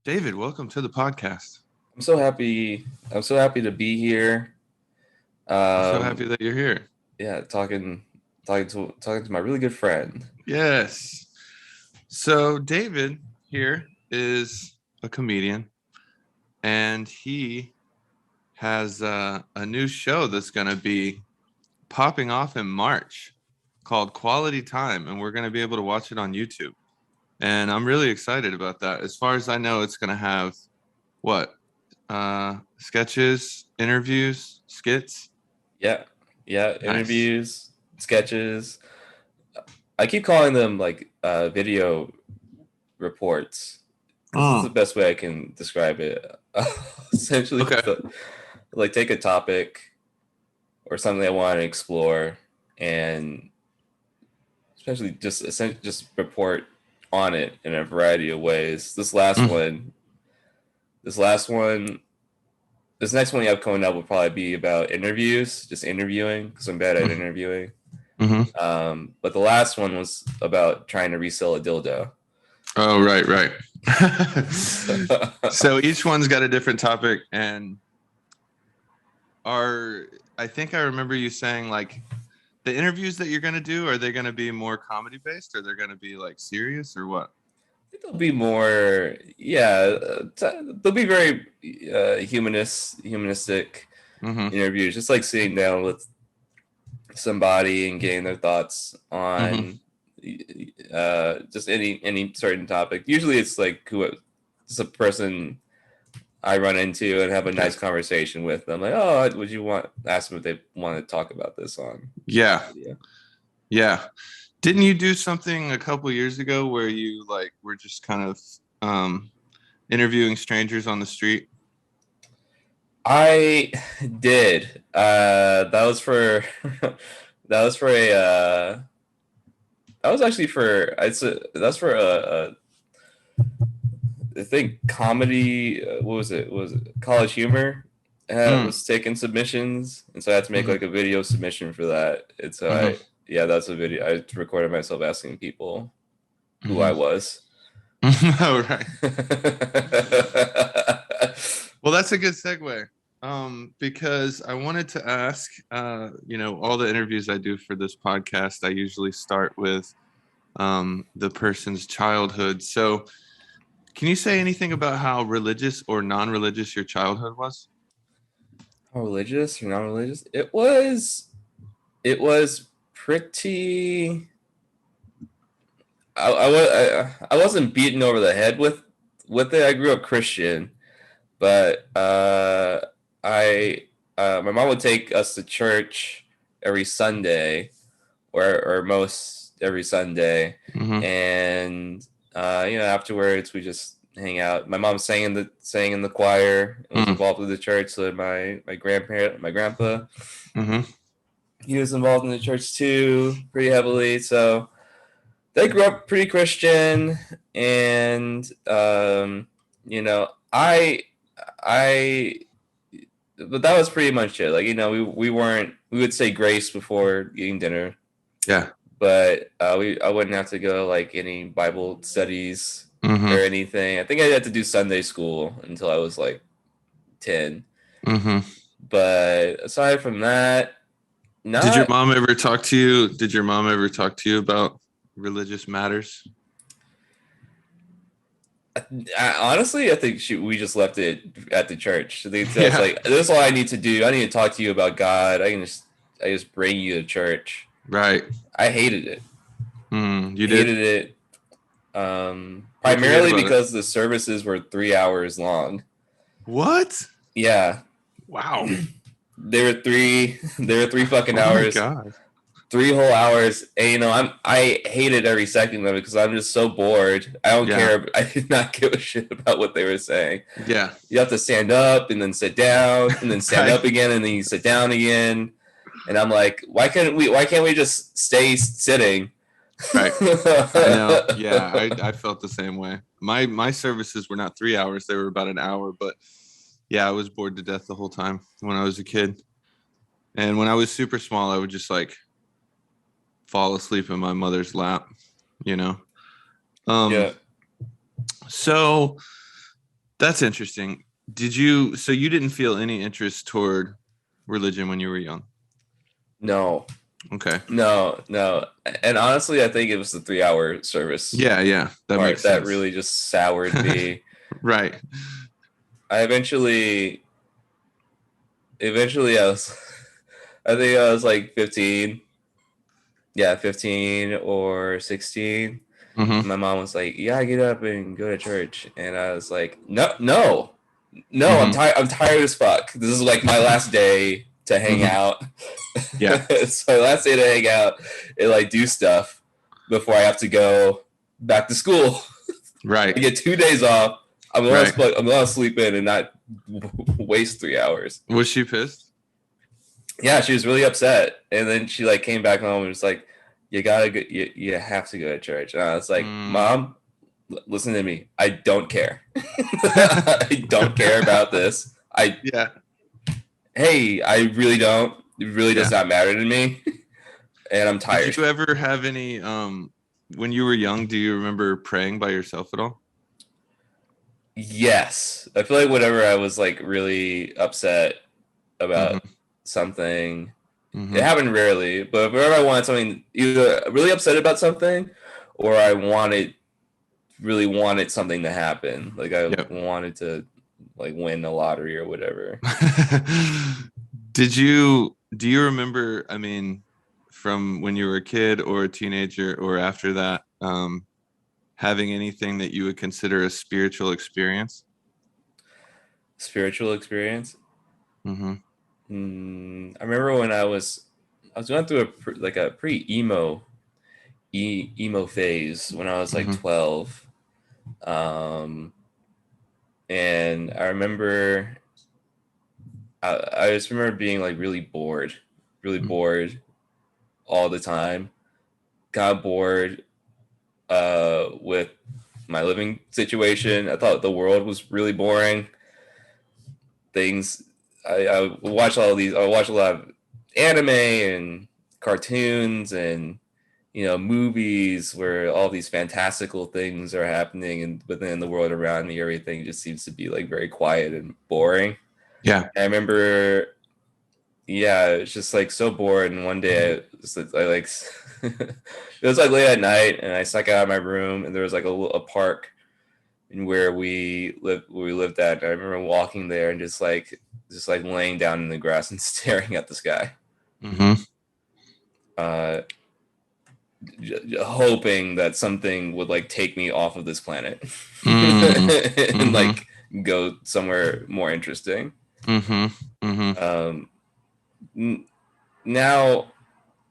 David, welcome to the podcast. I'm so happy to be here. I'm so happy that you're here. Yeah, talking to my really good friend. Yes. So David here is a comedian, and he has a new show that's going to be popping off in March called Quality Time, and we're going to be able to watch it on YouTube. And I'm really excited about that. As far as I know, it's going to have sketches, interviews, skits. Yeah, Nice. interviews, sketches. I keep calling them like video reports. This is the best way I can describe it. Essentially, Okay. Take a topic or something I want to explore, and especially just report on it in a variety of ways. This next one you have coming up will probably be about interviews, just interviewing, because I'm bad at interviewing. But the last one was about trying to resell a dildo. Oh, right. So each one's got a different topic, and I think I remember you saying, like, the interviews that you're going to do, are they going to be more comedy based, or they're going to be like serious, or what? I think they'll be more, they'll be very humanistic interviews, just like sitting down with somebody and getting their thoughts on just any certain topic. Usually it's like just a person I run into and have a nice conversation with them. Like, oh, would you ask them if they want to talk about this on? Yeah. Didn't you do something a couple years ago where you were just kind of interviewing strangers on the street? I did. That was for I think comedy. What was it? College Humor? Was taking submissions, and so I had to make like a video submission for that. And so that's a video. I recorded myself asking people who I was. Oh, right. Well, that's a good segue. Because I wanted to ask, all the interviews I do for this podcast, I usually start with the person's childhood. So can you say anything about how religious or non-religious your childhood was? How religious or non-religious? It was pretty. I wasn't beaten over the head with it. I grew up Christian, but my mom would take us to church every Sunday, or most every Sunday, and afterwards we just hang out. My mom sang in the choir and was involved with the church. So my grandpa, he was involved in the church too, pretty heavily. So they grew up pretty Christian, and but that was pretty much it. Like, we would say grace before eating dinner. Yeah. But I wouldn't have to go like any Bible studies or anything. I think I had to do Sunday school until I was like 10. But aside from that, Did your mom ever talk to you about religious matters? Honestly, I think we just left it at the church. It's like, this is all I need to do. I need to talk to you about God. I just bring you to church. Right. I hated it. You did? Hated it. Primarily because the services were 3 hours long. What? Yeah. Wow. They were three fucking hours. Oh my God. 3 whole hours. And I hated every second of it because I'm just so bored. I don't care. I did not give a shit about what they were saying. Yeah. You have to stand up and then sit down and then stand up again and then you sit down again. And I'm like, why can't we just stay sitting? Right. I know. Yeah, I felt the same way. My services were not 3 hours; they were about an hour. But Yeah, I was bored to death the whole time when I was a kid. And when I was super small, I would just like fall asleep in my mother's lap, you know. Um, Yeah. so that's interesting. So you didn't feel any interest toward religion when you were young? No. Okay. No. And honestly, I think it was the 3 hour service Yeah, yeah, that makes part that sense. really just soured me. Right. I eventually I was I think I was like 15. Yeah, 15 or 16. Hmm. My mom was like, "Yeah, get up and go to church." And I was like, "No. No, Hmm. I'm tired as fuck. This is like my last day to hang Hmm. out." Yeah. It's my last day to hang out and like do stuff before I have to go back to school. I Right. get 2 days off. Right. I'm gonna sleep in and not waste 3 hours. Was she pissed? Yeah, she was really upset, and then she like came back home and was like, "You gotta go, you have to go to church." And I was like, Mm. "Mom, listen to me. I don't care. I don't care about this. Yeah. I really don't. It really does Yeah. not matter to me, and I'm Did tired." you ever have any when you were young, do you remember praying by yourself at all? Yes, I feel like whenever I was like really upset about Hmm. something, it Hmm. happened rarely, but whenever I wanted something, either really upset about something, or I really wanted something to happen, like I Yep. wanted to like win the lottery or whatever. Do you remember, I mean, from when you were a kid or a teenager or after that, having anything that you would consider a spiritual experience? Spiritual experience. Hmm. I remember when I was going through a pretty emo phase when I was like Hmm. 12. Um, and I just remember being like really bored all the time. Got bored with my living situation. I thought the world was really boring. Things I watch all these. I watch a lot of anime and cartoons and movies where all these fantastical things are happening, and within the world around me, everything just seems to be like very quiet and boring. Yeah. I remember, yeah, it's just like so bored. And one day, I like, it was like late at night, and I snuck out of my room, and there was like a park in where we lived at. And I remember walking there and just like laying down in the grass and staring at the sky, Hmm. uh, hoping that something would like take me off of this planet Hmm. and Hmm. like go somewhere more interesting. Hmm. Hmm. Um, n- now,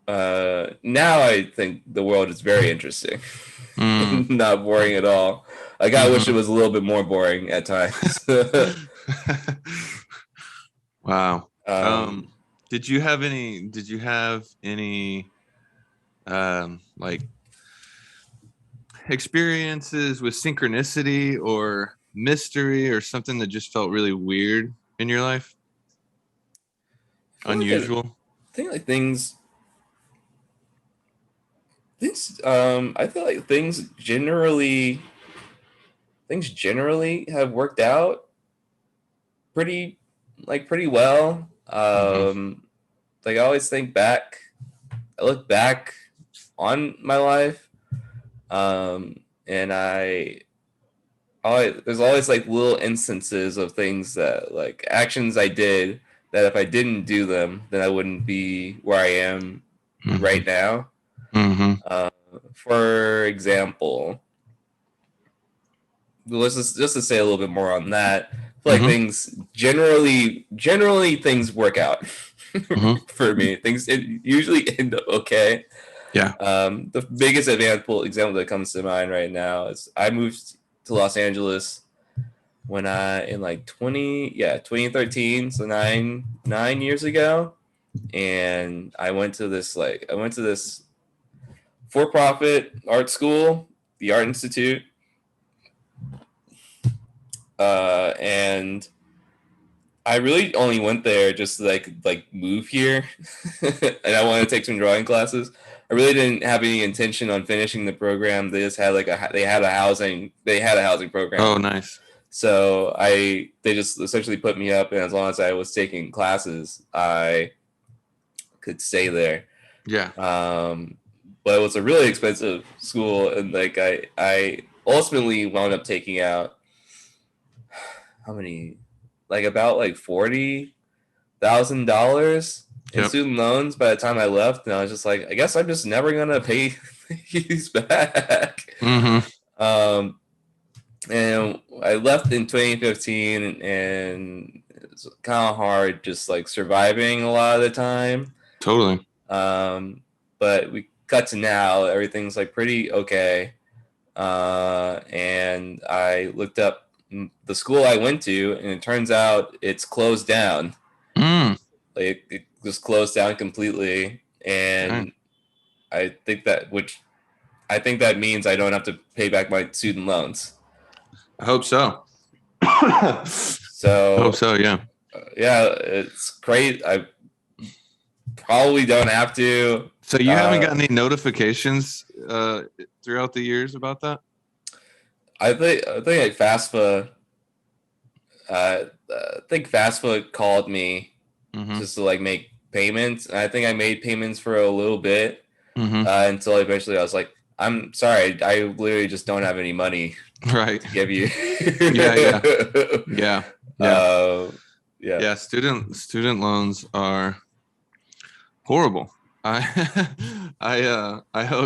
now I think the world is very interesting, Mm. not boring at all. Like I wish it Hmm. was a little bit more boring at times. Wow. um, Did you have any like experiences with synchronicity or mystery or something that just felt really weird in your life? I feel like Unusual? think like I feel like things generally have worked out pretty pretty well. Hmm. Like I look back on my life, um, and there's always like little instances of things that like actions I did that if I didn't do them, then I wouldn't be where I am Hmm. right now. Hmm. Uh, for example, just to say a little bit more on that. I feel like Hmm. things generally things work out Hmm. for me. Things usually end up okay. Yeah. The biggest example that comes to mind right now is I moved to Los Angeles when I in like 2013, so nine years ago, and I went to this for profit art school, the Art Institute, and I really only went there just to like move here, and I wanted to take some drawing classes. I really didn't have any intention on finishing the program. They just had they had a housing program. Oh, nice. So they just essentially put me up, and as long as I was taking classes, I could stay there. Yeah. But it was a really expensive school, and like I ultimately wound up taking out how many, like about like $40,000 in Yep. student loans by the time I left, and I was just like, I guess I'm just never gonna pay these back. Um, and I left in 2015, and it's kind of hard just like surviving a lot of the time. Totally. But we cut to now, everything's like pretty okay. And I looked up the school I went to, and it turns out it's closed down. Like it just closed down completely, and I think that means I don't have to pay back my student loans. I hope so. So I hope so, yeah. Yeah, it's great. I probably don't have to. So you haven't got any notifications throughout the years about that? I think like FAFSA. I think FAFSA called me just to like make payments. And I think I made payments for a little bit until eventually I was like, I'm sorry, I literally just don't have any money to give you. Yeah. Student loans are horrible. I hope.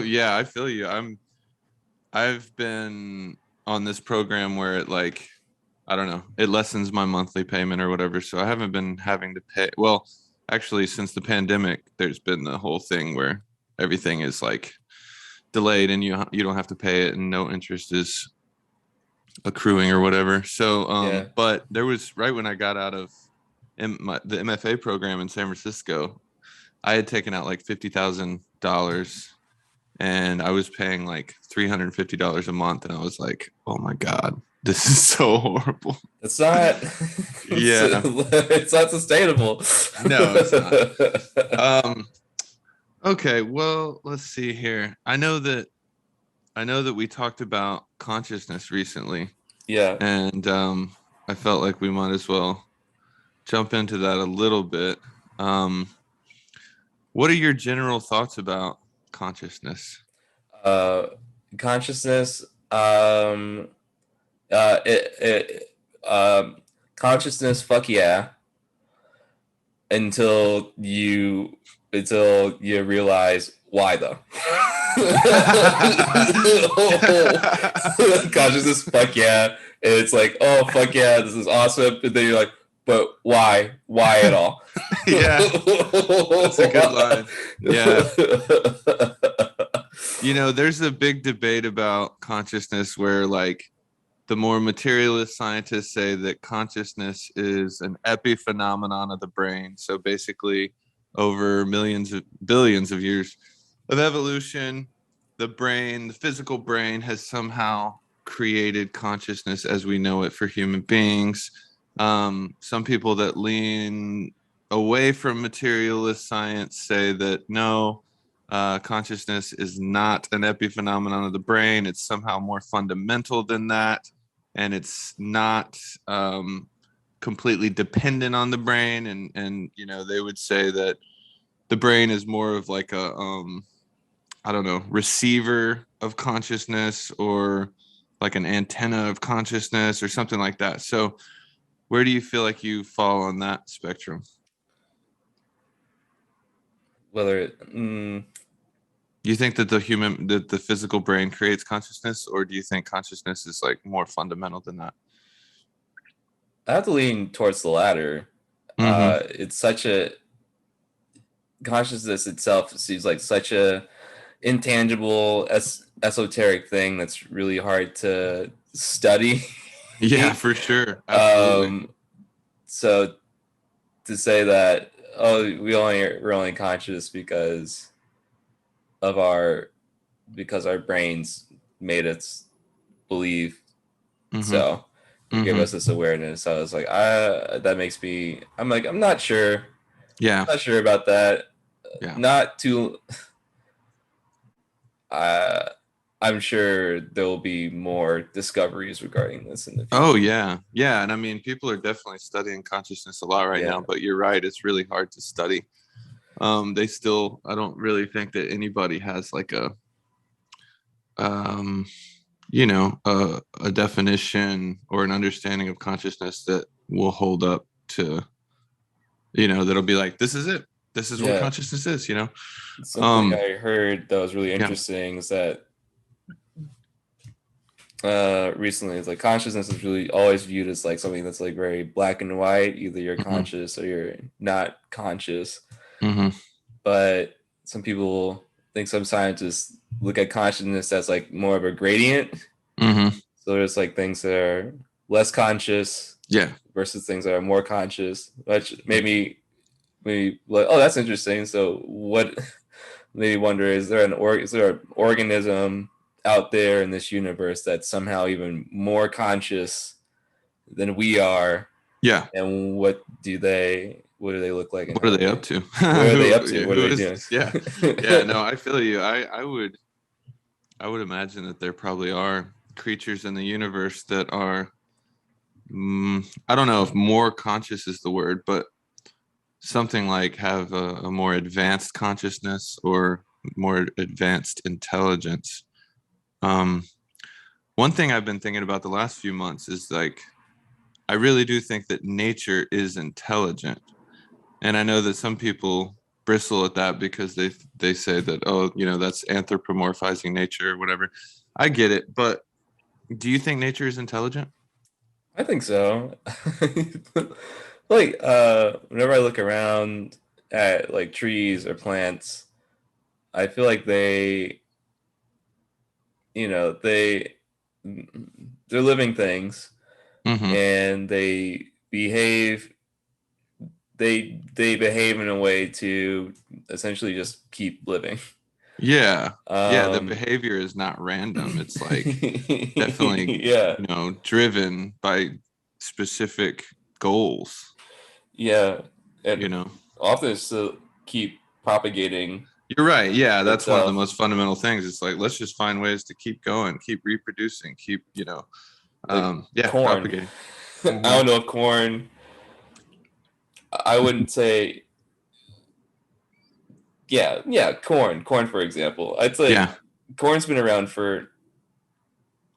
Yeah, I feel you. I've been on this program where it like, I don't know, it lessens my monthly payment or whatever. So I haven't been having to pay. Well, actually, since the pandemic, there's been the whole thing where everything is like delayed and you don't have to pay it and no interest is accruing or whatever. So, but there was right when I got out of the MFA program in San Francisco, I had taken out like $50,000 and I was paying like $350 a month. And I was like, oh my God, this is so horrible. It's not, it's not sustainable. No, it's not. Okay. Well, let's see here. I know that we talked about consciousness recently. Yeah. And I felt like we might as well jump into that a little bit. What are your general thoughts about consciousness? Consciousness, consciousness, fuck yeah. Until you realize why though. Consciousness, fuck yeah. And it's like, oh fuck yeah, this is awesome. And then you're like, but why? Why at all? Yeah. That's a good line. Yeah. You know, there's a big debate about consciousness where like the more materialist scientists say that consciousness is an epiphenomenon of the brain. So basically over billions of years of evolution, the physical brain has somehow created consciousness as we know it for human beings. Some people that lean away from materialist science say that no, consciousness is not an epiphenomenon of the brain. It's somehow more fundamental than that. And it's not completely dependent on the brain. And you know, they would say that the brain is more of like a, I don't know, receiver of consciousness or like an antenna of consciousness or something like that. So where do you feel like you fall on that spectrum? Whether you think that the physical brain creates consciousness, or do you think consciousness is like more fundamental than that? I have to lean towards the latter. It's such a consciousness itself seems like such a intangible, esoteric thing that's really hard to study. Yeah, for sure. Absolutely. So to say that we're only conscious because our brains made us believe so, Or give Mm-hmm. us this awareness. So I was like, that makes me. I'm like, I'm not sure. Yeah. Not sure about that. Yeah. Not too. Uh, I'm sure there will be more discoveries regarding this in the Oh future. yeah. Yeah. And I mean, people are definitely studying consciousness a lot right Yeah, now, but you're right. It's really hard to study. They still, I don't really think that anybody has like um, a definition or an understanding of consciousness that will hold up to, that'll be like, this is it. This is what yeah. consciousness is. Something Um, I heard that was really yeah. interesting is that recently is like consciousness is really always viewed as like something that's like very black and white. Either you're Hmm. conscious or you're not conscious. Hmm. But some people think some scientists look at consciousness as like more of a gradient. Hmm. So there's like things that are less conscious Yeah. versus things that are more conscious, which maybe like, oh, that's interesting. So what made me wonder, is there an organism out there in this universe that's somehow even more conscious than we are? Yeah. And what do they look like, and What are how they up to? what are they who up to? What are who they is doing? this? Yeah. Yeah, no, I feel you. I would imagine that there probably are creatures in the universe that are I don't know if more conscious is the word, but something like have a more advanced consciousness or more advanced intelligence. Um, One thing I've been thinking about the last few months is like I really do think that nature is intelligent. And I know that some people bristle at that because they say that, oh, that's anthropomorphizing nature or whatever. I get it, but do you think nature is intelligent? I think so. Like whenever I look around at like trees or plants, I feel like you know, they're living things Mm-hmm. and they behave in a way to essentially just keep living. Yeah. Yeah, the Um behavior is not random. It's like definitely, yeah. driven by specific goals, Yeah. you And know. often it's to keep propagating You're right. Yeah, that's one of the itself. most fundamental things. It's like let's just find ways to keep going, keep reproducing, keep, Like yeah, corn. propagating. I Hmm. don't know if corn. I wouldn't say. Yeah, corn, for example. I'd say Yeah. corn's been around for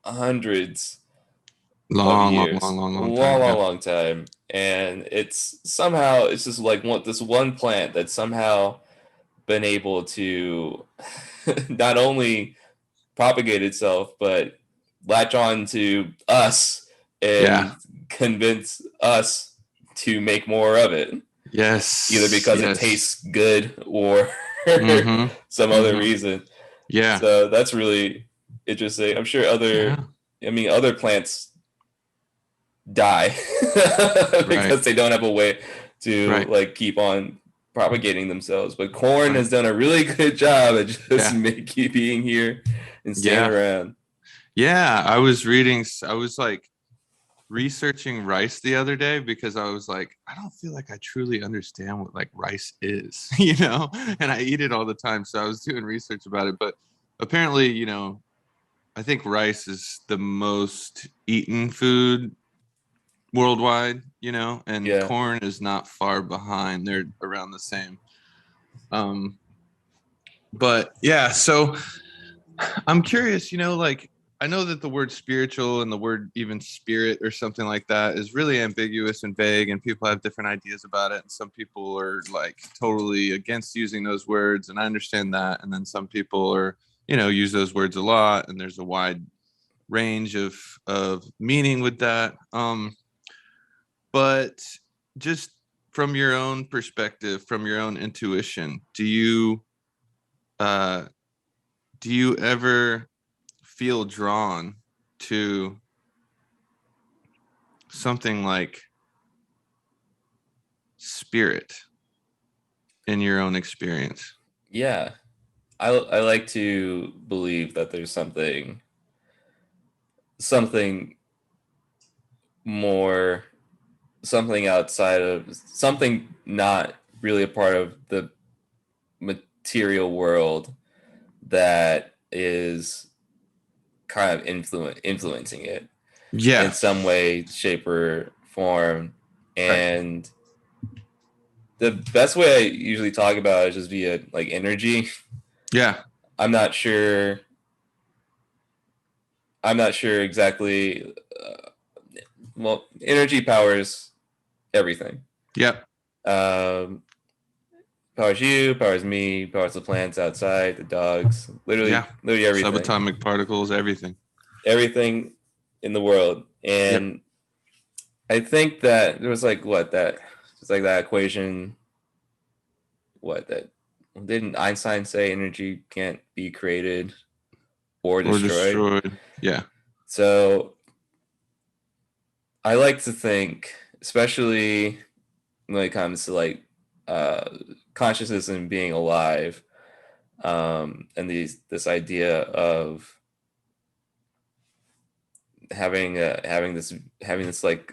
hundreds of Long, long, long, years, long, long long, time. long, Yeah. long time, and it's just like this one plant that's somehow been able to not only propagate itself but latch on to us Yeah. and convince us to make more of it, either Yes. because it Yes. tastes good or Mm-hmm. some other Mm-hmm. reason. Yeah. So that's really interesting. I'm sure Yeah. other plants die Right. because they don't have a way to Right. like keep on propagating themselves. But corn Right. has done a really good job at just Yeah. keep being here and staying Yeah. around. Yeah. I was like researching rice the other day because I was like, I don't feel like I truly understand what like rice is, and I eat it all the time. So I was doing research about it. But apparently, I think rice is the most eaten food worldwide, and Yeah. corn is not far behind. They're around the same. Um, but yeah, so I'm curious, like I know that the word spiritual and the word even spirit or something like that is really ambiguous and vague, and people have different ideas about it. And some people are like totally against using those words, and I understand that. And then some people are, use those words a lot, and there's a wide range of meaning with that. But just from your own perspective, from your own intuition, uh do you ever feel drawn to something like spirit in your own experience? Yeah. I like to believe that there's something more something outside of something not really a part of the material world that is kind of influencing it in Yeah. some way, shape, or form. Right. And the best way I usually talk about it is just via like energy. Yeah. I'm not sure. I'm not sure exactly. Well, energy powers everything. Yep. Um, Powers you, powers me, powers the plants outside, the dogs, Yeah. literally everything, Subatomic particles, everything. everything in the world. Yep. And I think that there was like what that it's like that equation. What that didn't Einstein say? Energy can't be created or Or destroyed. destroyed. Yeah. So I like to think, especially when it comes to like uh, consciousness and being alive, and this idea of having this like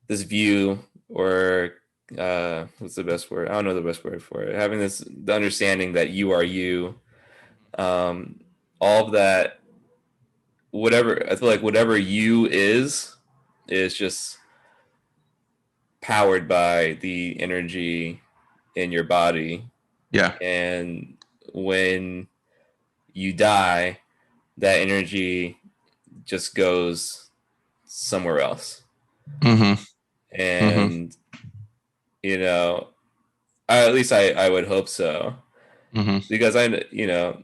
this view or what's the best word? I don't know the best word for it. Having this the understanding that you are you, um, all of that, whatever I feel like whatever you is just powered by the energy in your body, Yeah. and when you die, that energy just goes somewhere else. Mm-hmm. Mm-hmm. And you know, at least I would hope so, Mm-hmm. because I you know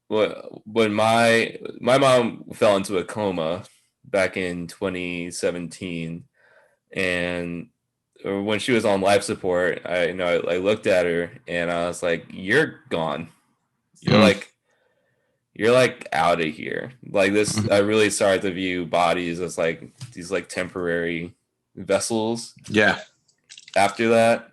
when my mom fell into a coma back in 2017, and when she was on life support, I looked at her and I was like, "You're gone. You're Mm-hmm. like you're like out of here." Like this, I really started to view bodies as like these like temporary vessels. Yeah. After that,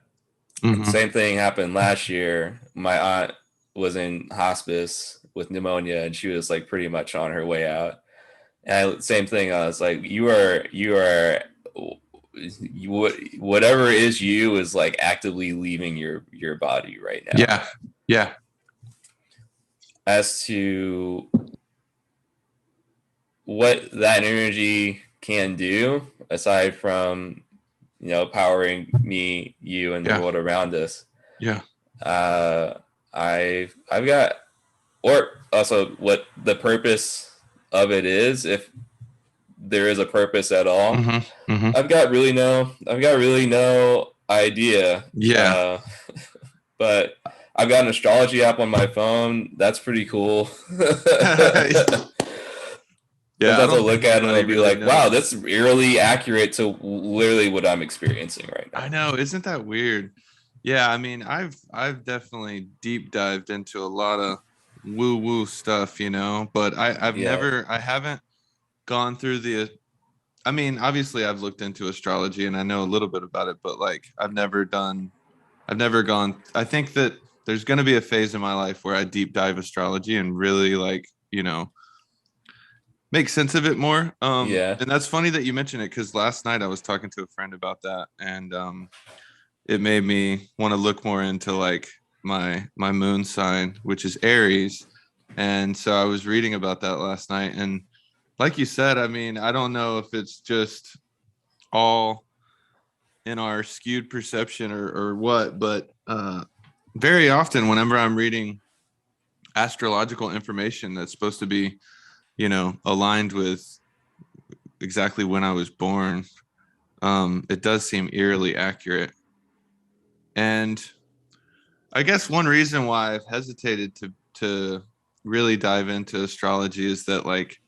and Mm-hmm. same thing happened last year. My aunt was in hospice with pneumonia, and she was like pretty much on her way out. And same thing. I was like, you are whatever is you is like actively leaving your body right now. Yeah. Yeah. As to what that energy can do, aside from powering me, you, and the Yeah. world around us, Yeah. uh, I've got, or also what the purpose of it is, if there is a purpose at all. Mm-hmm. Mm-hmm. I've got really no idea. Yeah. But I've got an astrology app on my phone. That's pretty cool. Yeah. I Sometimes I'll don't look think at it and anybody I'll be really like, wow, knows. that's eerily accurate to literally what I'm experiencing right I now. know, isn't that weird? Yeah, I mean, I've definitely deep dived into a lot of woo woo stuff, but Yeah. I haven't gone through the I mean, obviously I've looked into astrology and I know a little bit about it, but like I've never gone I think that there's going to be a phase in my life where I deep dive astrology and really like, make sense of it more. Yeah. And that's funny that you mentioned it because last night I was talking to a friend about that, and it made me want to look more into like my moon sign, which is Aries. And so I was reading about that last night, and like you said, I mean, I don't know if it's just all in our skewed perception or what, but very often whenever I'm reading astrological information that's supposed to be, aligned with exactly when I was born, it does seem eerily accurate. And I guess one reason why I've hesitated to really dive into astrology is that like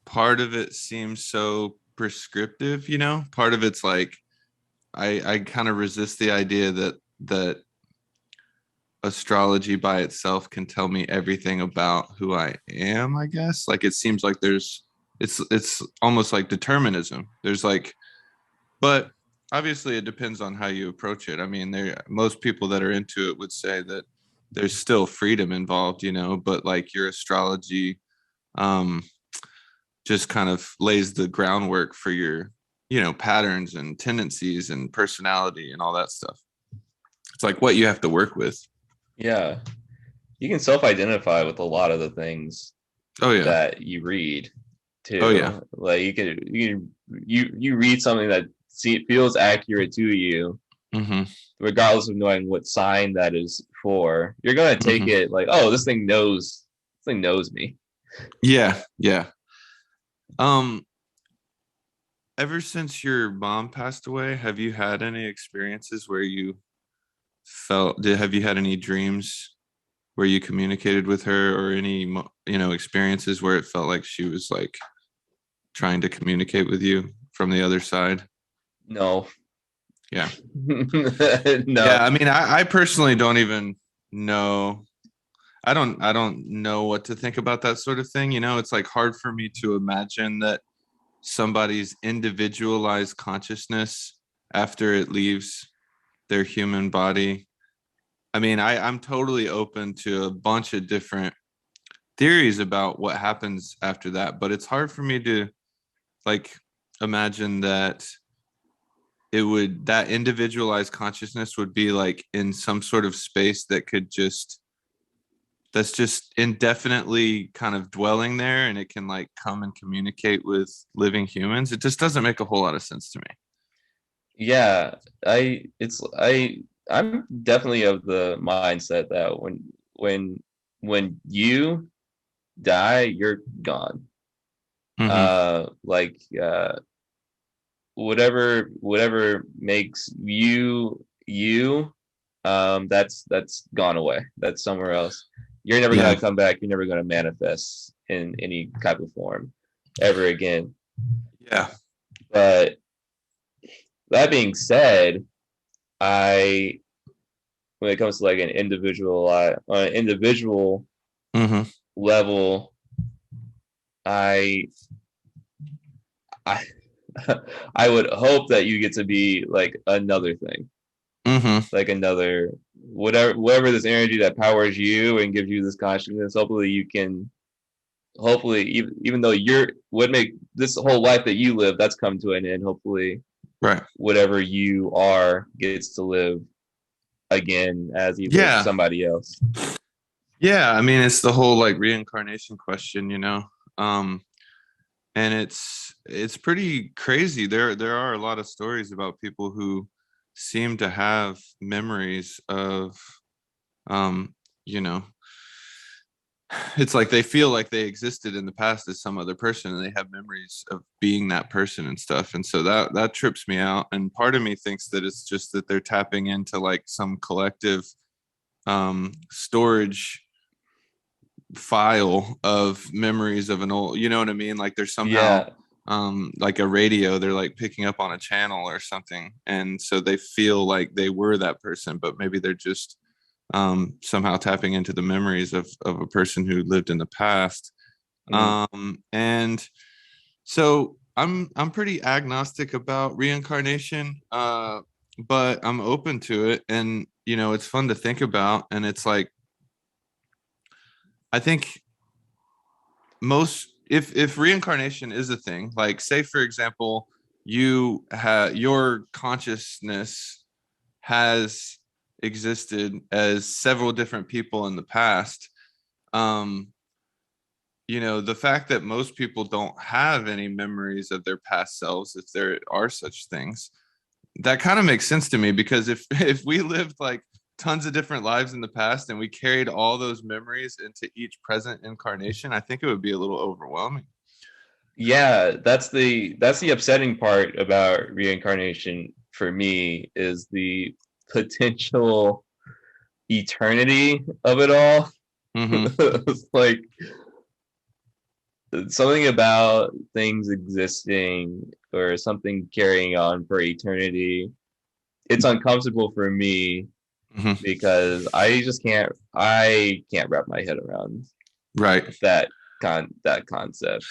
part of it seems so prescriptive, Part of it's like I kind of resist the idea that astrology by itself can tell me everything about who I am, I guess. Like it seems like it's almost like determinism. There's like but obviously it depends on how you approach it. I mean, most people that are into it would say that there's still freedom involved, but like your astrology, um, just kind of lays the groundwork for your, patterns and tendencies and personality and all that stuff. It's like what you have to work with. Yeah. You can self-identify with a lot of the things Oh yeah. that you read Oh yeah. too. Like you read something that feels accurate to you, Mm-hmm. regardless of knowing what sign that is for. You're gonna take Mm-hmm. it like, oh, this thing knows me. Yeah. Yeah. Um, ever since your mom passed away, have you had any experiences where you have you had any dreams where you communicated with her, or any, experiences where it felt like she was like trying to communicate with you from the other side? No. Yeah. No. Yeah. I mean, I personally don't even know. I don't know what to think about that sort of thing. It's like hard for me to imagine that somebody's individualized consciousness after it leaves their human body. I mean, I'm totally open to a bunch of different theories about what happens after that, but it's hard for me to like imagine that that individualized consciousness would be like in some sort of space that's just indefinitely kind of dwelling there, and it can like come and communicate with living humans. It just doesn't make a whole lot of sense to me. Yeah, I'm definitely of the mindset that when you die, you're gone. Mm-hmm. Like whatever makes you you, that's gone away. That's somewhere else. You're never Yeah. gonna come back. You're never gonna manifest in any type of form ever again. Yeah. But that being said, I when it comes to like on an individual Mm-hmm. level, I I I would hope that you get to be like another thing, Mm-hmm. like another whatever this energy that powers you and gives you this consciousness. Hopefully, you can. Hopefully, even though you're what make this whole life that you live, that's come to an end. Hopefully, Right. whatever you are gets to live again as either Yeah. somebody else. Yeah. I mean, it's the whole like reincarnation question, Um, and it's pretty crazy. There are a lot of stories about people who seem to have memories of, um, you know, it's like they feel like they existed in the past as some other person, and they have memories of being that person and stuff. And so that trips me out. And part of me thinks that it's just that they're tapping into like some collective storage file of memories of an old, you know what I mean? Like they're somehow Yeah, like a radio, they're like picking up on a channel or something. And so they feel like they were that person, but maybe they're just somehow tapping into the memories of a person who lived in the past. mm, And so I'm pretty agnostic about reincarnation, but I'm open to it. And it's fun to think about. And it's like I think most if reincarnation is a thing, like say for example, you have your consciousness has existed as several different people in the past. um the fact that most people don't have any memories of their past selves, if there are such things, that kind of makes sense to me, because if if we lived like tons of different lives in the past and we carried all those memories into each present incarnation, I think it would be a little overwhelming. yeah. That's the upsetting part about reincarnation for me is the potential eternity of it all. Mm-hmm. It's like something about things existing or something carrying on for eternity. It's uncomfortable for me Mm-hmm. because I can't wrap my head around Right. that concept.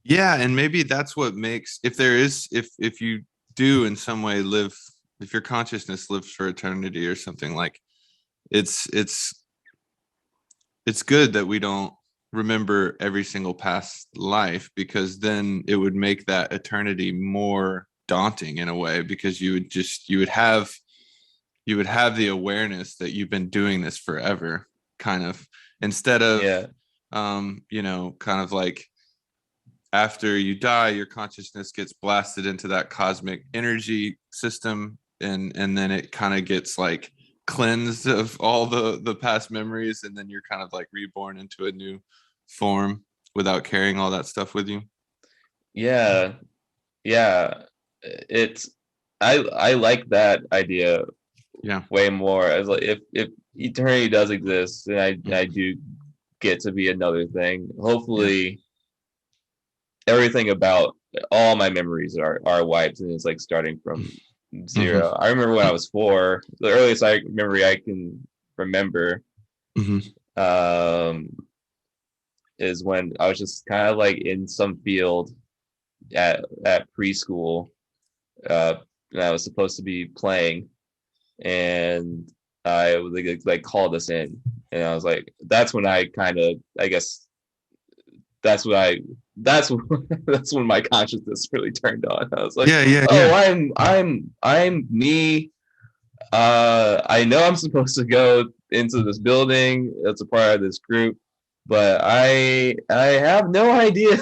Yeah, and maybe that's what makes, if there is, if you do in some way live, if your consciousness lives for eternity or something, like it's it's good that we don't. remember every single past life, because then it would make that eternity more daunting in a way, because you would have the awareness that you've been doing this forever, kind of, instead of Yeah. kind of like after you die, your consciousness gets blasted into that cosmic energy system, and then it kind of gets like cleansed of all the past memories, and then you're kind of like reborn into a new form without carrying all that stuff with you. Yeah. Yeah. It's I like that idea Yeah. way more. As like if eternity does exist, then I Mhm. do get to be another thing. Yeah. Hopefully everything about all my memories are wiped and it's like starting from Hmm. zero. I remember when I was 4, the earliest memory I can remember Hmm. um is when I was just kind of like in some field at preschool, uh and I was supposed to be playing, and I was like called us in, and I was like, that's when I kind of, I guess that's what I that's when, that's when my consciousness really turned on. I was like, Yeah, yeah, oh, yeah. I'm me. I know I'm supposed to go into this building. It's a part of this group, but I have no idea.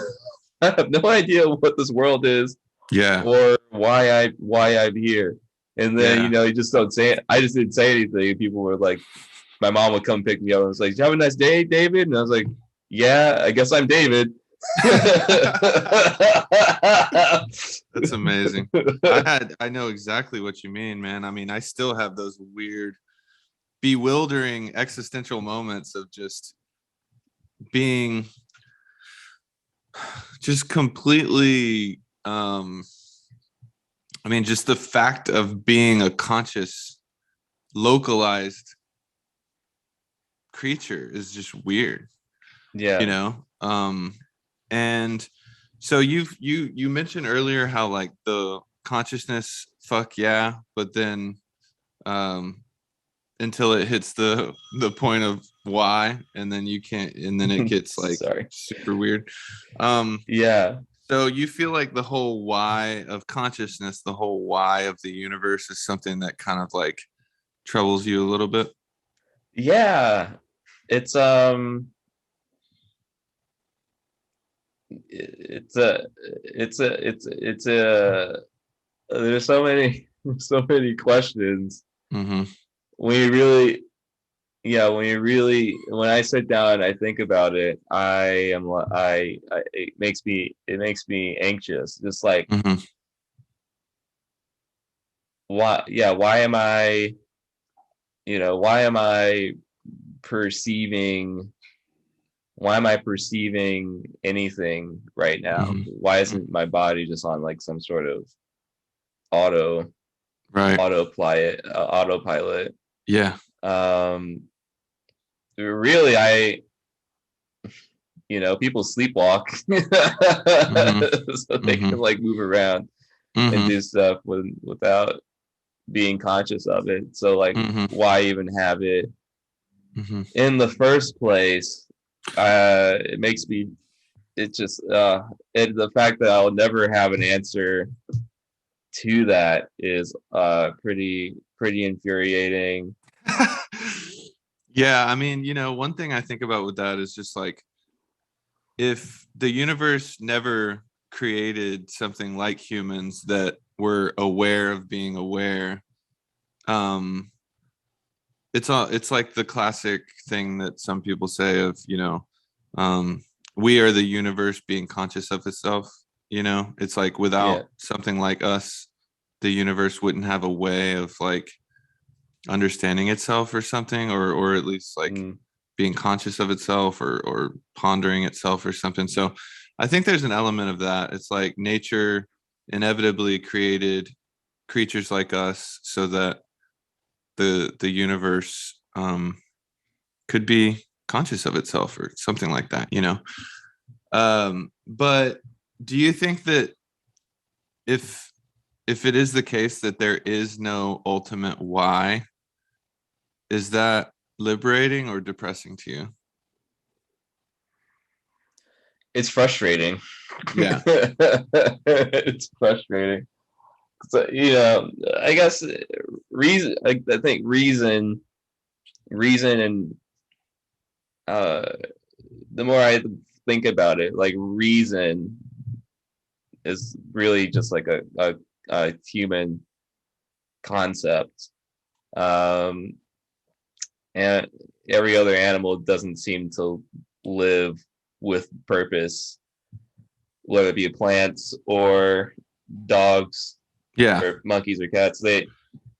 I have no idea what this world is Yeah. or why I'm here. And then Yeah. you just don't say it. I just didn't say anything. People were like, my mom would come pick me up and was like, "Did you have a nice day, David?" And I was like, "Yeah, I guess I'm David." That's amazing. I know exactly what you mean, man. I mean, I still have those weird, bewildering existential moments of just being just completely I mean, just the fact of being a conscious, localized creature is just weird, you Yeah, know? And so you mentioned earlier how like the consciousness, fuck yeah, but then um until it hits the point of why, and then you can't, and then it gets like sorry. super weird. um Yeah, so you feel like the whole why of consciousness, the whole why of the universe is something that kind of like troubles you a little bit. yeah. It's it's a it's a there's so many so many questions Mm-hmm. when you really, yeah, when I sit down and I think about it, it makes me anxious, just like, Mm-hmm. why am I, why am I perceiving anything right now? Mm-hmm. Why Mm-hmm. isn't my body just on like some sort of auto Right. autopilot? Yeah. um Really, people sleepwalk Mm-hmm. so they Mm-hmm. can like move around and Mm-hmm. do stuff without being conscious of it. So like, Mm-hmm. why even have it Mm-hmm. in the first place? It makes me, it just the fact that I'll never have an answer to that is pretty infuriating. Yeah, I mean, one thing I think about with that is just like, if the universe never created something like humans that were aware of being aware, um it's like the classic thing that some people say of, um we are the universe being conscious of itself. It's like, Yeah. without something like us, the universe wouldn't have a way of like understanding itself or something, or at least like Mm, being conscious of itself, or pondering itself or something. So I think there's an element of that. It's like nature inevitably created creatures like us so that the universe could be conscious of itself or something like that. But do you think that if if it is the case that there is no ultimate why, is that liberating or depressing to you? it's frustrating. Yeah. It's frustrating. So, I guess reason. I think reason, and the more I think about it, like reason is really just like a human concept, um, and every other animal doesn't seem to live with purpose, whether it be plants or dogs Yeah. or monkeys or cats. They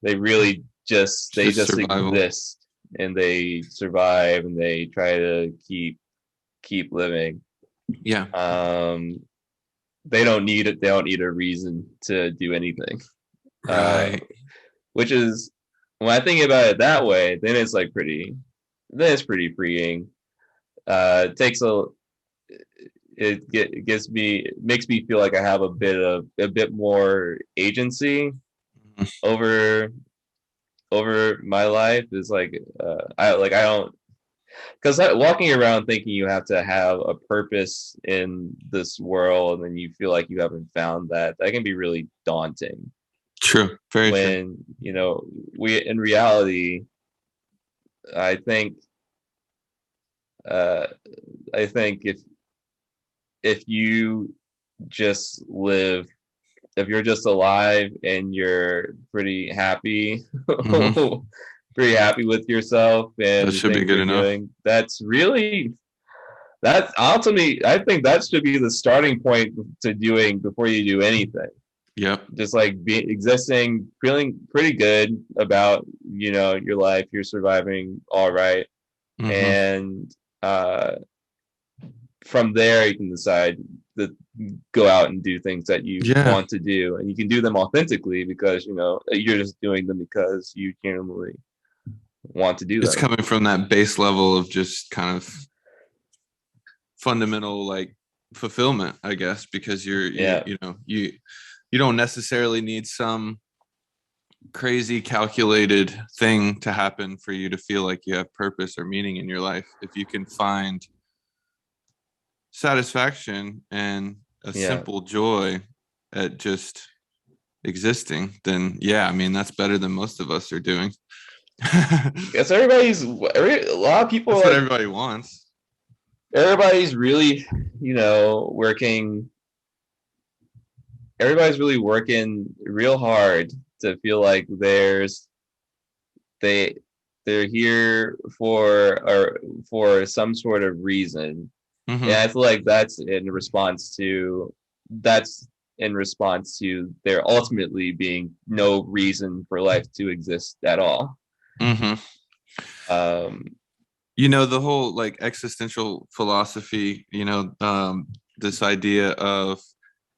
really It's just just survival. exist, and they survive, and they try to keep living. Yeah. Um, they don't need it. They don't need a reason to do anything. Uh, Right. which is, when I think about it that way, then it's like then it's pretty freeing. It takes it gives me, it makes me feel like I have a bit more agency Mhm. over my life. Is like, I don't, because walking around thinking you have to have a purpose in this world, and then you feel like you haven't found that can be really daunting. True. Very true. When we, in reality, I think uh, I think if you just live, if you're just alive and you're pretty happy, Hmm. pretty happy with yourself That and the should be things good you're enough. doing, that's ultimately, I think that should be the starting point to doing before you do anything. Yep. Just like existing, feeling pretty good about your life, you're surviving all right, Hmm. and uh, from there you can decide to go out and do things that you Yeah. want to do, and you can do them authentically because you're just doing them because you genuinely want to do It's them. coming from that base level of just kind of fundamental like fulfillment, I guess, because Yeah, you don't necessarily need some crazy calculated thing to happen for you to feel like you have purpose or meaning in your life. If you can find satisfaction and a yeah. simple joy at just existing, then yeah, I mean that's better than most of us are doing. Guess a lot of people, That's what like, everybody wants. everybody's really working, everybody's really working real hard to feel like they they're here for some sort of reason. And Hmm. I feel like that's in response to there ultimately being no reason for life to exist at all. Hmm. Um, The whole like existential philosophy, this idea of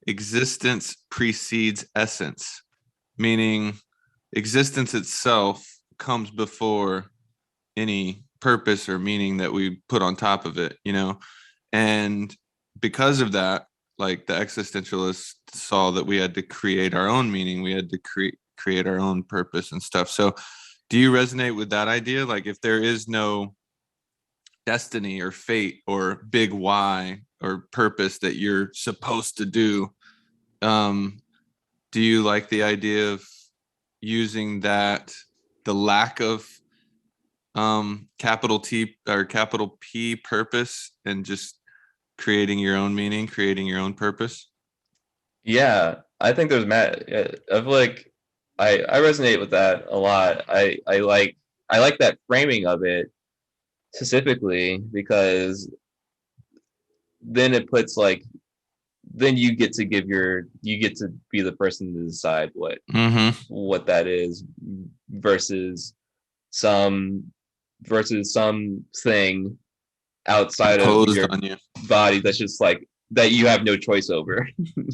existence precedes essence, meaning existence itself comes before any purpose or meaning that we put on top of it. And because of that, like the existentialists saw that we had to create our own meaning, we had to create our own purpose and stuff. So do you resonate with that idea? Like if there is no destiny or fate or big why or purpose that you're supposed to do, um do you like the idea of using that, the lack of capital T or capital P purpose, and just creating your own meaning, creating your own purpose? yeah, I think there's of like, I resonate with that a lot. I like that framing of it specifically because then it puts like, then you get to be the person to decide Mm-hmm. what that is, versus some some thing outside of Imposed your on you. body that's just like that you have no choice over.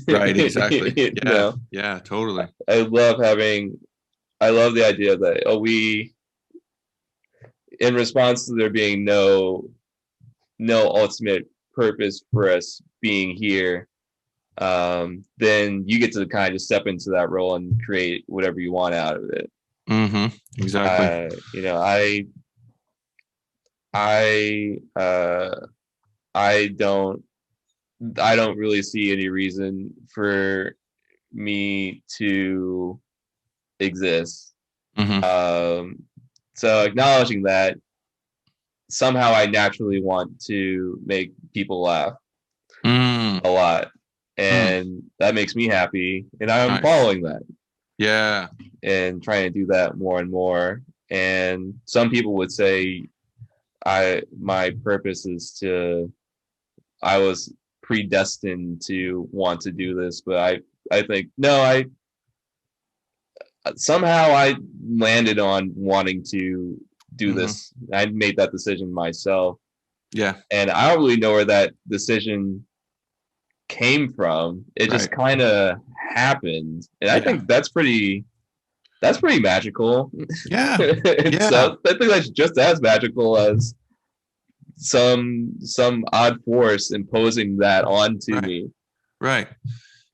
Right, exactly. You Yeah, know, yeah, totally. I love the idea that, we, in response to there being no ultimate purpose for us being here, then you get to kind of just step into that role and create whatever you want out of it. Mm-hmm. Exactly. You know, I I don't I don't really see any reason for me to exist. Mm-hmm. So acknowledging that, somehow I naturally want to make people laugh Mm, a lot, mm, and that makes me happy, and I'm nice. following that Yeah. and trying to do that more and more. And some people would say I my purpose is to I was predestined to want to do this, but I think no, I somehow I landed on wanting to do Mm-hmm. this. I made that decision myself, Yeah. and I don't really know where that decision came from. It just Right. kind of happened, and I Yeah. think that's pretty magical. Yeah. It's Yeah. I think that's just as magical as some odd force imposing that onto Right. me. Right.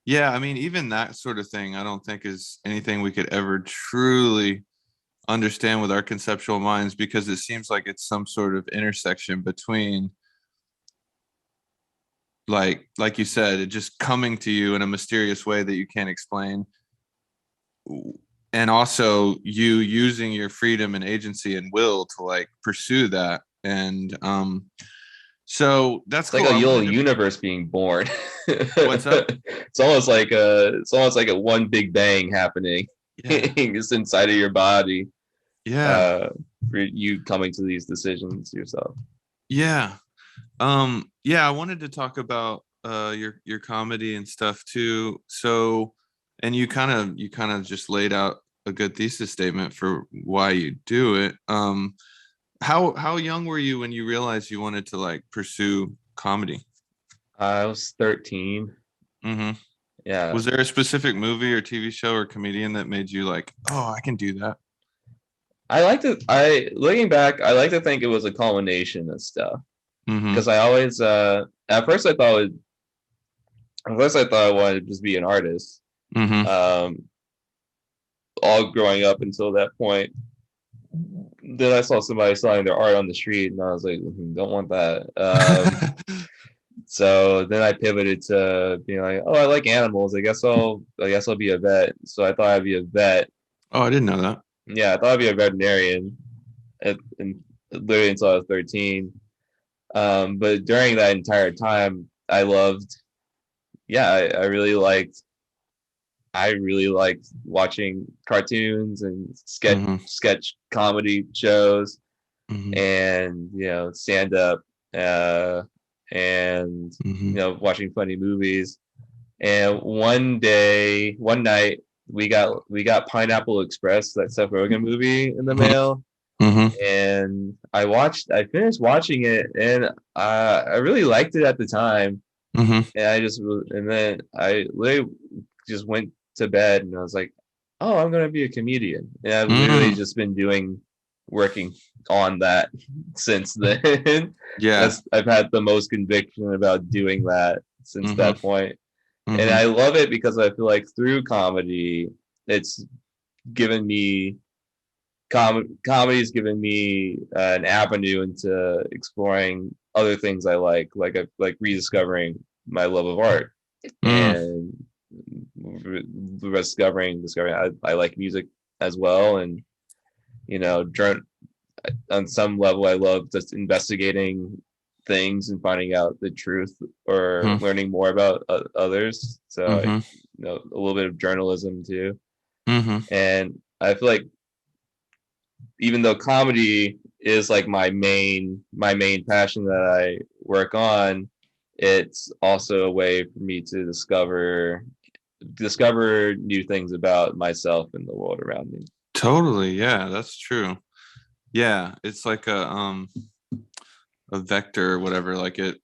Yeah. I mean, even that sort of thing, I don't think is anything we could ever truly understand with our conceptual minds because it seems like it's some sort of intersection between like you said, it just coming to you in a mysterious way that you can't explain, and also you using your freedom and agency and will to like pursue that. And so that's It's like cool. a I little wanted to universe being born. What's up? It's almost like a one big bang happening Yeah. just inside of your body. Yeah. Uh, for you coming to these decisions yourself. Yeah. Yeah, I wanted to talk about your comedy and stuff too. So, and you kind of just laid out a good thesis statement for why you do it. How young were you when you realized you wanted to like pursue comedy? I was 13. Hmm. Yeah, Was there a specific movie or TV show or comedian that made you like, oh, I can do that? I like to. I looking back, I like to think it was a culmination of stuff Hmm. because I always. At first, I wanted to just be an artist. Hmm. Um, all growing up until that point. Then I saw somebody selling their art on the street, and I was like, don't want that. So then I pivoted to being like, oh, I like animals. I guess I'll be a vet. So I thought I'd be a vet. Oh, I didn't know that. Yeah, I thought I'd be a veterinarian, and literally until I was 13. But during that entire time, I loved. Yeah, I really liked watching cartoons and Hmm. sketch comedy shows, Hmm. and stand up, uh, and Hmm. watching funny movies. And one night, we got Pineapple Express, that Seth Rogen movie, in the Hmm. mail, Hmm. and I finished watching it, and I really liked it at the time, Hmm. and then I literally just went to bed, and I was like, oh, I'm gonna be a comedian, and I've literally Hmm. just been working on that since then. Yeah. I've had the most conviction about doing that since Hmm. that point, and Hmm. I love it because I feel like through comedy, it's given me comedy's given me an avenue into exploring other things I like rediscovering my love of art, Mm. and discovering I like music as well, and journal on some level. I love just investigating things and finding out the truth or Mhm. learning more about others. So Mhm. a little bit of journalism too, Mhm. and I feel like even though comedy is like my main passion that I work on, it's also a way for me to discover new things about myself and the world around me. Totally. Yeah, that's true. Yeah, it's like a vector or whatever. Like it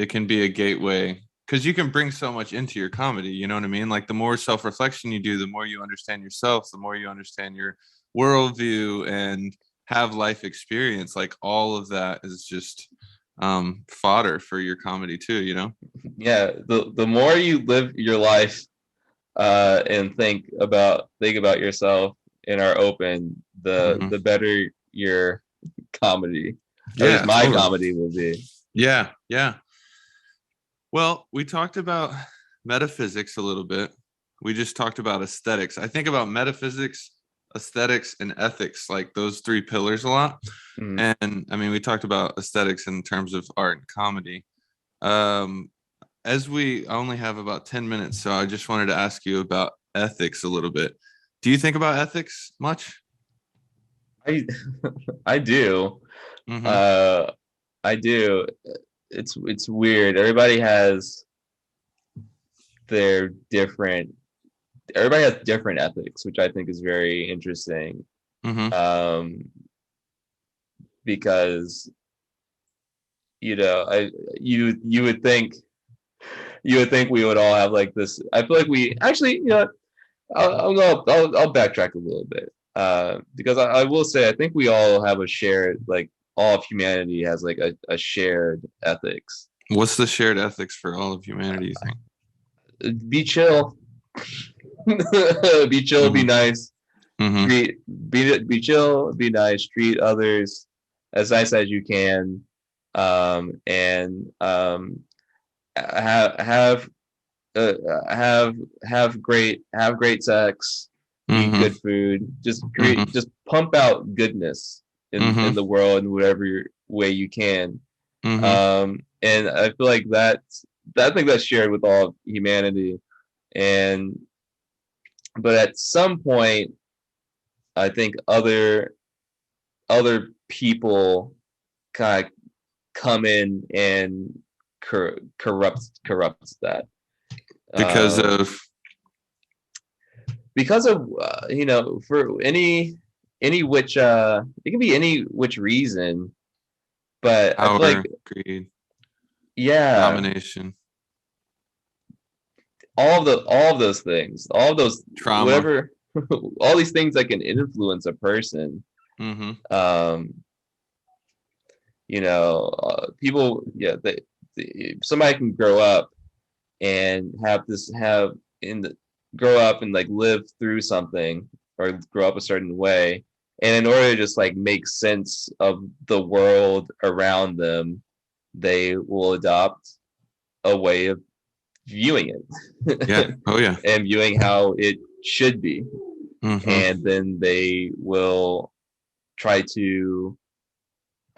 can be a gateway because you can bring so much into your comedy. You know what I mean? Like the more self-reflection you do, the more you understand yourself, the more you understand your worldview and have life experience. Like all of that is just fodder for your comedy too, you know? Yeah, the more you live your life and think about yourself and are open, Hmm. the better your comedy, or at least Yeah, my totally. comedy, will be. Yeah, yeah. Well, we talked about metaphysics a little bit. We just talked about aesthetics. I think about metaphysics, aesthetics, and ethics, like those three pillars a lot. Mhm. And I mean, we talked about aesthetics in terms of art and comedy. Um, as we only have about 10 minutes, so I just wanted to ask you about ethics a little bit. Do you think about ethics much? I I do. Mm-hmm. Uh, I do. It's weird. Their different. Everybody has different ethics, which I think is very interesting. Mm-hmm. Um, because I you you would think we would all have like this. I feel like we actually, I'll backtrack a little bit. Because I will say I think we all have a shared, like, all of humanity has like a shared ethics. What's the shared ethics for all of humanity, you think? Be chill. Be chill, be Mm-hmm. nice. Mm-hmm. Be chill, be nice, treat others as nice as you can. And have uh, have have great sex, eat Mm-hmm. good food, Mm-hmm. just pump out goodness in Mm-hmm. the world in whatever way you can. Mm-hmm. And I feel like I think that's shared with all of humanity. And but at some point, I think other people kind of come in and corrupts that. Because Um, of because of for any which it can be any which reason, but I feel like, power, greed, yeah, domination, all of those things, all of those trauma. whatever, all these things that can influence a person. Mm-hmm. um People, yeah, somebody can grow up and have in the grow up and like live through something, or grow up a certain way, and in order to just like make sense of the world around them, they will adopt a way of viewing Yeah. it Oh yeah. and viewing how it should be, Mm-hmm. and then they will try to,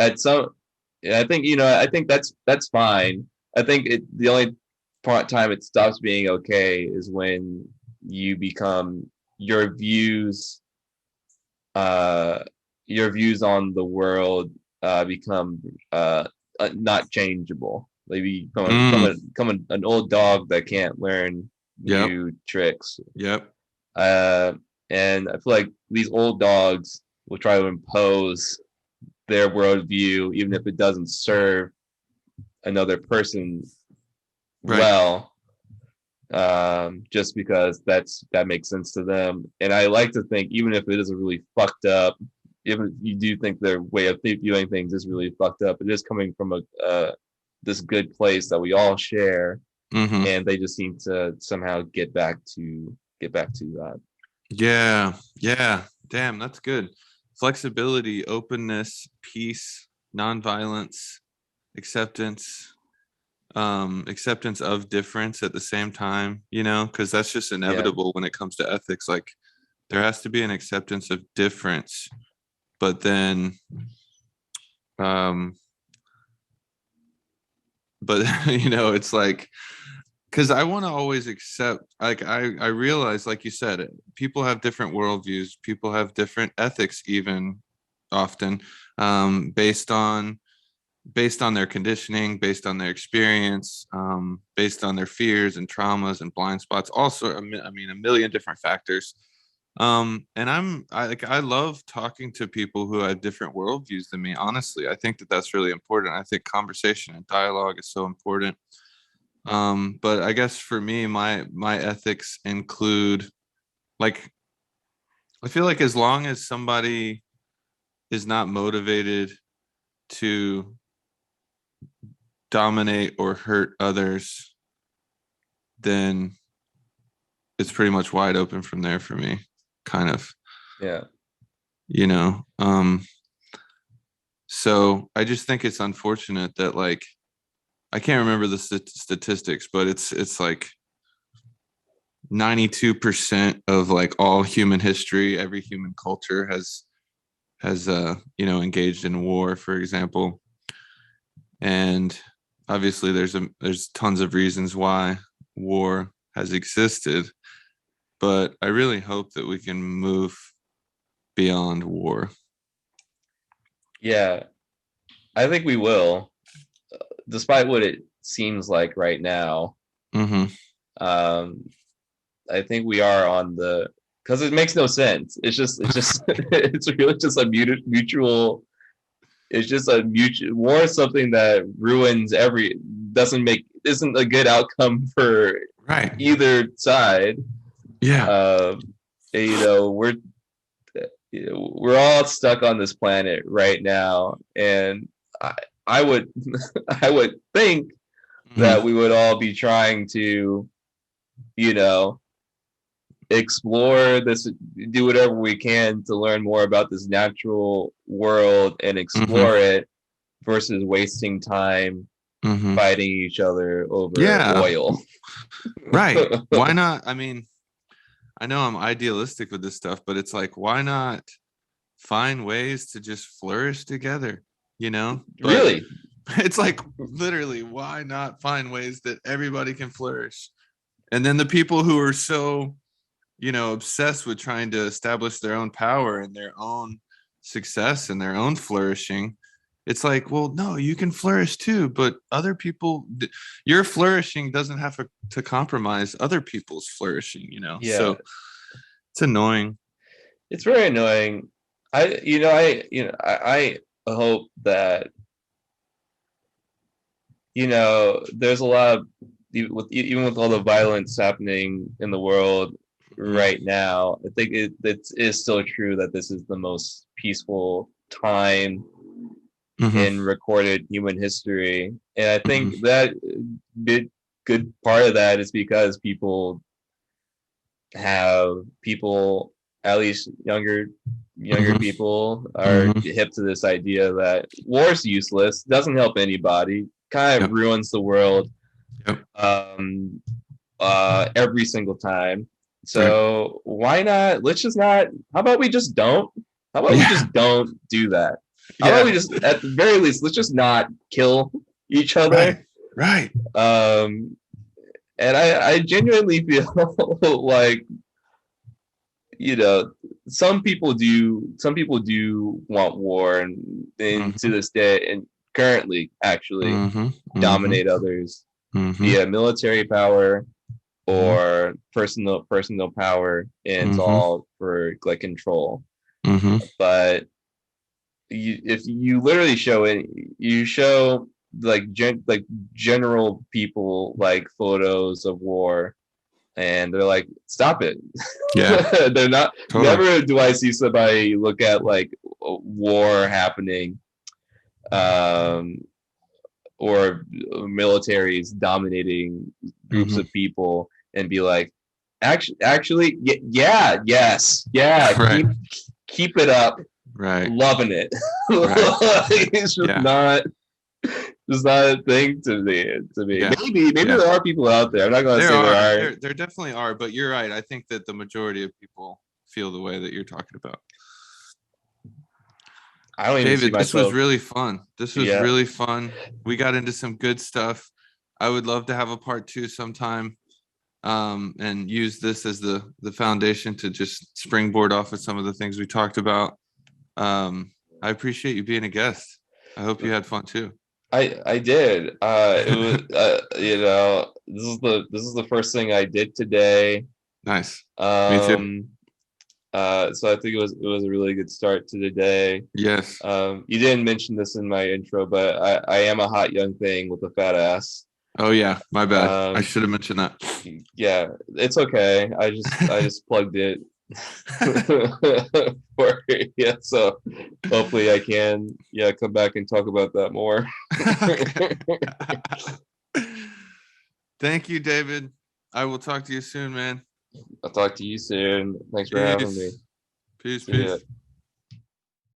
at some I think, I think that's fine. I think the only time it stops being okay is when you become your views uh your views on the world become not changeable. Like you Mm. an old dog that can't learn Yep. new tricks. Yep. uh and I feel like these old dogs will try to impose their worldview even if it doesn't serve another person Right. well, just because that makes sense to them. And I like to think, even if it is really fucked up, even if you do think their way of viewing things is really fucked up, it is coming from a this good place that we all share, Mm-hmm. and they just need to somehow get back to that. Yeah. Yeah. Damn, that's good. Flexibility, openness, peace, nonviolence, acceptance, acceptance of difference at the same time, because that's just Yeah, inevitable when it comes to ethics. Like there has to be an acceptance of difference, but then um but it's like, because I want to always accept, like I realize, like you said, people have different worldviews, people have different ethics, even often, based on their conditioning, based on their experience, based on their fears and traumas and blind spots, also I mean a million different factors. And I love talking to people who have different worldviews than me. Honestly, I think that that's really important. I think conversation and dialogue is so important. But I guess for me, my ethics include, like, I feel like as long as somebody is not motivated to dominate or hurt others, then it's pretty much wide open from there for me, kind of, yeah, you know. So I just think it's unfortunate that, like, I can't remember the statistics, but it's like 92% of like all human history, every human culture has engaged in war, for example. And obviously there's tons of reasons why war has existed, but I really hope that we can move beyond war. Yeah, I think we will, despite what it seems like right now. Mm-hmm. Um, I think we are on the, because it makes no sense. It's really just a mutual. It's just a mutual war. Is something that ruins isn't a good outcome for Right. either side. Yeah. We're all stuck on this planet right now, and I would I would think that we would all be trying to, explore this, do whatever we can to learn more about this natural world and explore it, versus wasting time fighting each other over oil. Right. Why not? I mean, I know I'm idealistic with this stuff, but it's like, why not find ways to just flourish together? But really? It's like, literally, why not find ways that everybody can flourish? And then the people who are so, obsessed with trying to establish their own power and their own success and their own flourishing, it's like, well, no, you can flourish too, but other people, your flourishing doesn't have to compromise other people's flourishing, Yeah. So it's annoying. It's very annoying. I hope that, there's a lot of, even with all the violence happening in the world right now, I think it is still true that this is the most peaceful time in recorded human history. And I think that good part of that is because people, at least younger people, are hip to this idea that war is useless, doesn't help anybody, kind of ruins the world every single time. So why not? How about we just don't? How about we just don't do that? How about we just, at the very least, let's just not kill each other? Right. And I genuinely feel like, some people do want war, and to this day, and currently actually dominate others via military power or personal power, and it's all for like control. But if you literally show like general people like photos of war, and they're like, stop it. Yeah. They're not. Totally. Never do I see somebody look at like war happening, or militaries dominating groups of people, and be like, actually, yes, right. keep it up, right, loving it. Right. It's just not. It's not a thing to me. Yeah. Maybe there are people out there. I'm not going to say there are. There definitely are, but you're right. I think that the majority of people feel the way that you're talking about. I don't even David, see myself. This was really fun. Really fun. We got into some good stuff. I would love to have a part 2 sometime, and use this as the foundation to just springboard off of some of the things we talked about. I appreciate you being a guest. I hope you had fun too. I did. It was this is the first thing I did today. Nice. Me too. So I think it was a really good start to the day. Yes. You didn't mention this in my intro, but I am a hot young thing with a fat ass. Oh yeah, my bad. I should have mentioned that. Yeah, it's okay. I just plugged it. So hopefully I can come back and talk about that more. Thank you, David. I will talk to you soon, man. I'll talk to you soon. Thanks for having me. Peace.